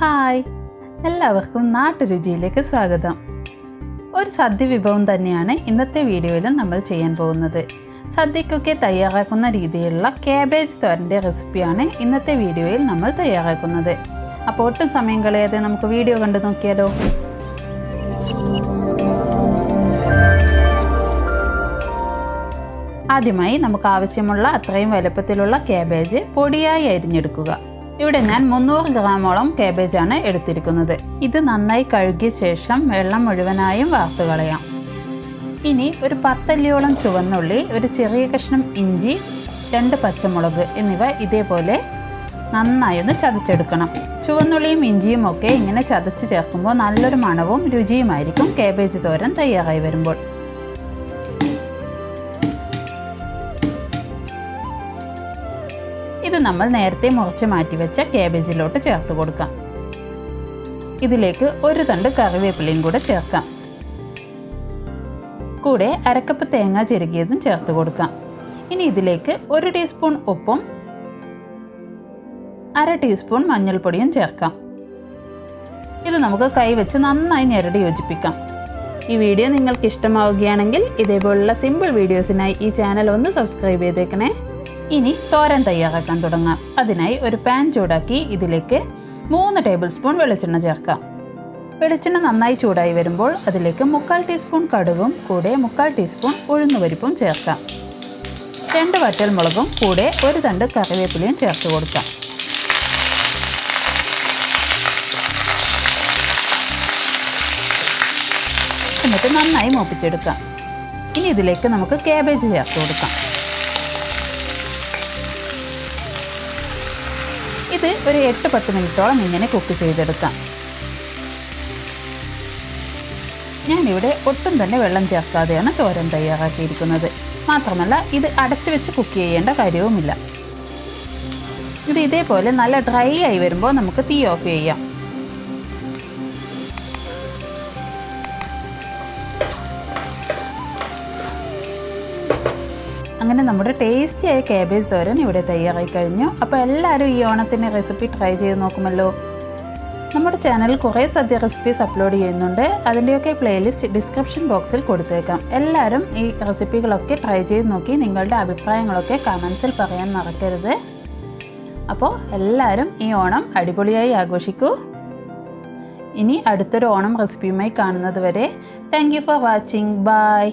Hi, എല്ലാവർക്കും നാട്ടുരുചിയിലേക്ക് സ്വാഗതം. ഒരു സദ്യ വിഭവം തന്നെയാണ് ഇന്നത്തെ വീഡിയോയിൽ നമ്മൾ ചെയ്യാൻ പോകുന്നത്. സദ്യക്കൊക്കെ തയ്യാറാക്കുന്ന രീതിയിലുള്ള കാബേജ് തോരൻ്റെ റെസിപ്പിയാണ് ഇന്നത്തെ വീഡിയോയിൽ നമ്മൾ തയ്യാറാക്കുന്നത്. അപ്പോൾ ഒട്ടും സമയം കളയാതെ നമുക്ക് വീഡിയോ കണ്ടു നോക്കിയാലോ. ആദ്യമായി നമുക്ക് ആവശ്യമുള്ള അത്രയും വലുപ്പത്തിലുള്ള കാബേജ് പൊടിയായി അരിഞ്ഞെടുക്കുക. ഇവിടെ ഞാൻ 300 ഗ്രാമോളം കാബേജാണ് എടുത്തിരിക്കുന്നത്. ഇത് നന്നായി കഴുകിയ ശേഷം വെള്ളം മുഴുവനായും വാർത്തു കളയാം. ഇനി ഒരു 10 അല്ലിയോളം ചുവന്നുള്ളി, ഒരു ചെറിയ കഷ്ണം ഇഞ്ചി, 2 പച്ചമുളക് എന്നിവ ഇതേപോലെ നന്നായി ഒന്ന് ചതച്ചെടുക്കണം. ചുവന്നുള്ളിയും ഇഞ്ചിയും ഒക്കെ ഇങ്ങനെ ചതച്ച് ചേർക്കുമ്പോൾ നല്ലൊരു മണവും രുചിയുമായിരിക്കും കാബേജ് തോരൻ തയ്യാറായി വരുമ്പോൾ. ഇത് നമ്മൾ നേരത്തെ മുറിച്ച് മാറ്റിവെച്ച കാബേജിലോട്ട് ചേർത്ത് കൊടുക്കാം. ഇതിലേക്ക് ഒരു തണ്ട് കറിവേപ്പിലയും കൂടെ ചേർക്കാം. കൂടെ അരക്കപ്പ് തേങ്ങ ചിരകിയതും ചേർത്ത് കൊടുക്കാം. ഇനി ഇതിലേക്ക് 1 ടീസ്പൂൺ ഉപ്പും 1/2 ടീസ്പൂൺ മഞ്ഞൾപ്പൊടിയും ചേർക്കാം. ഇത് നമുക്ക് കൈവച്ച് നന്നായി ഞെരടി യോജിപ്പിക്കാം. ഈ വീഡിയോ നിങ്ങൾക്ക് ഇഷ്ടമാവുകയാണെങ്കിൽ ഇതേപോലുള്ള സിമ്പിൾ വീഡിയോസിനായി ഈ ചാനൽ ഒന്ന് സബ്സ്ക്രൈബ് ചെയ്തേക്കണേ. ഇനി തോരൻ തയ്യാറാക്കാൻ തുടങ്ങാം. അതിനായി ഒരു പാൻ ചൂടാക്കി ഇതിലേക്ക് 3 ടേബിൾ സ്പൂൺ വെളിച്ചെണ്ണ ചേർക്കാം. വെളിച്ചെണ്ണ നന്നായി ചൂടായി വരുമ്പോൾ അതിലേക്ക് 1/4 ടീസ്പൂൺ കടുകും കൂടെ 1/4 ടീസ്പൂൺ ഉഴുന്നുപരിപ്പും ചേർക്കാം. 2 വറ്റൽമുളകും കൂടെ 1 തണ്ട് കറിവേപ്പിലയും ചേർത്ത് കൊടുക്കാം. എന്നിട്ട് നന്നായി മൂപ്പിച്ചെടുക്കാം. ഇനി ഇതിലേക്ക് നമുക്ക് കാബേജ് ചേർത്ത് കൊടുക്കാം. ഇത് ഒരു 8-10 മിനിറ്റോളം ഇങ്ങനെ കുക്ക് ചെയ്തെടുക്കാം. ഞാനിവിടെ ഒട്ടും തന്നെ വെള്ളം ചേർക്കാതെയാണ് തോരൻ തയ്യാറാക്കിയിരിക്കുന്നത്. മാത്രമല്ല ഇത് അടച്ചു വെച്ച് കുക്ക് ചെയ്യേണ്ട കാര്യവുമില്ല. ഇത് ഇതേപോലെ നല്ല ഡ്രൈ ആയി വരുമ്പോൾ നമുക്ക് തീ ഓഫ് ചെയ്യാം. അങ്ങനെ നമ്മുടെ ടേസ്റ്റിയായ കാബേജ് തോരൻ ഇവിടെ തയ്യാറായി കഴിഞ്ഞു. അപ്പോൾ എല്ലാവരും ഈ ഓണത്തിന് റെസിപ്പി ട്രൈ ചെയ്ത് നോക്കുമല്ലോ. നമ്മുടെ ചാനലിൽ കുറേ സദ്യ റെസിപ്പീസ് അപ്ലോഡ് ചെയ്യുന്നുണ്ട്. അതിൻ്റെയൊക്കെ പ്ലേലിസ്റ്റ് ഡിസ്ക്രിപ്ഷൻ ബോക്സിൽ കൊടുത്തേക്കാം. എല്ലാവരും ഈ റെസിപ്പികളൊക്കെ ട്രൈ ചെയ്ത് നോക്കി നിങ്ങളുടെ അഭിപ്രായങ്ങളൊക്കെ കമൻസിൽ പറയാൻ മറക്കരുത്. അപ്പോൾ എല്ലാവരും ഈ ഓണം അടിപൊളിയായി ആഘോഷിക്കൂ. ഇനി അടുത്തൊരു ഓണം റെസിപ്പിയുമായി കാണുന്നത് വരെ thank you for watching. By.